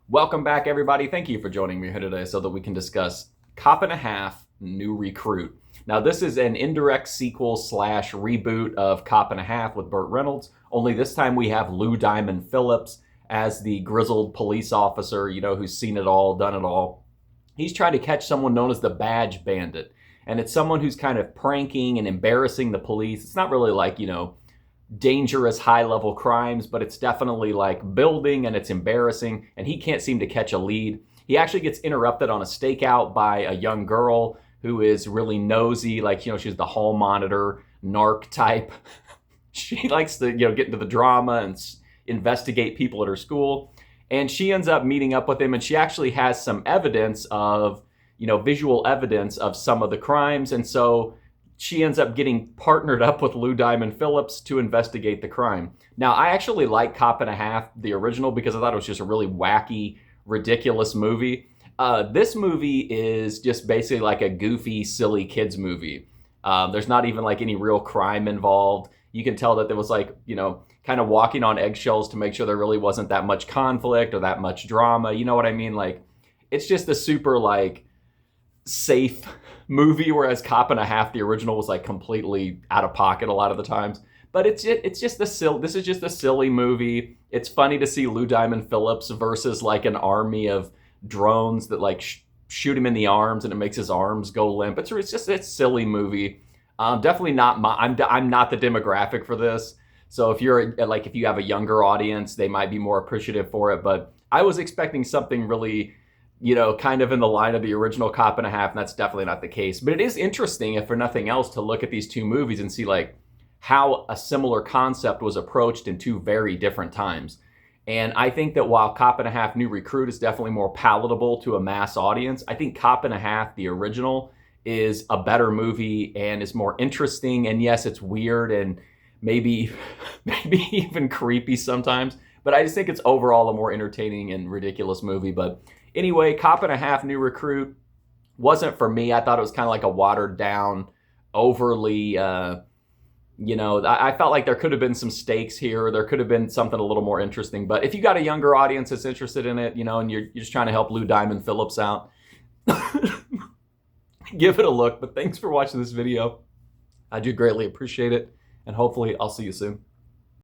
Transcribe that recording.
Welcome back, everybody. Thank you for joining me here today so that we can discuss Cop and a Half New Recruit. Now, this is an indirect sequel slash reboot of Cop and a Half with Burt Reynolds, only this time we have Lou Diamond Phillips as the grizzled police officer, who's seen it all, done it all. He's trying to catch someone known as the Badge Bandit, and it's someone who's kind of pranking and embarrassing the police. It's not really like, dangerous high level crimes, but it's definitely like building and it's embarrassing, and he can't seem to catch a lead. He actually gets interrupted on a stakeout by a young girl who is really nosy, like, she's the hall monitor, narc type. She likes to, get into the drama and investigate people at her school. And she ends up meeting up with him, and she actually has some evidence of, visual evidence of some of the crimes. And so she ends up getting partnered up with Lou Diamond Phillips to investigate the crime. Now, I actually like Cop and a Half, the original, because I thought it was just a really wacky, ridiculous movie. This movie is just basically like a goofy, silly kids movie. There's not even like any real crime involved. You can tell that there was like, kind of walking on eggshells to make sure there really wasn't that much conflict or that much drama. You know what I mean? Like, it's just a super like safe movie, whereas Cop and a Half, the original, was like completely out of pocket a lot of the times. But this is just a silly movie. It's funny to see Lou Diamond Phillips versus like an army of drones that like shoot him in the arms and it makes his arms go limp. It's a silly movie. Definitely not I'm not the demographic for this. So if you have a younger audience, they might be more appreciative for it. But I was expecting something really, kind of in the line of the original Cop and a Half, and that's definitely not the case. But it is interesting, if for nothing else, to look at these two movies and see like how a similar concept was approached in two very different times. And I think that while Cop and a Half New Recruit is definitely more palatable to a mass audience, I think Cop and a Half, the original, is a better movie and is more interesting. And yes, it's weird and maybe even creepy sometimes, but I just think it's overall a more entertaining and ridiculous movie. But anyway, Cop and a Half New Recruit wasn't for me. I thought it was kind of like a watered down, overly, I felt like there could have been some stakes here. There could have been something a little more interesting. But if you got a younger audience that's interested in it, and you're just trying to help Lou Diamond Phillips out, give it a look. But thanks for watching this video. I do greatly appreciate it. And hopefully I'll see you soon.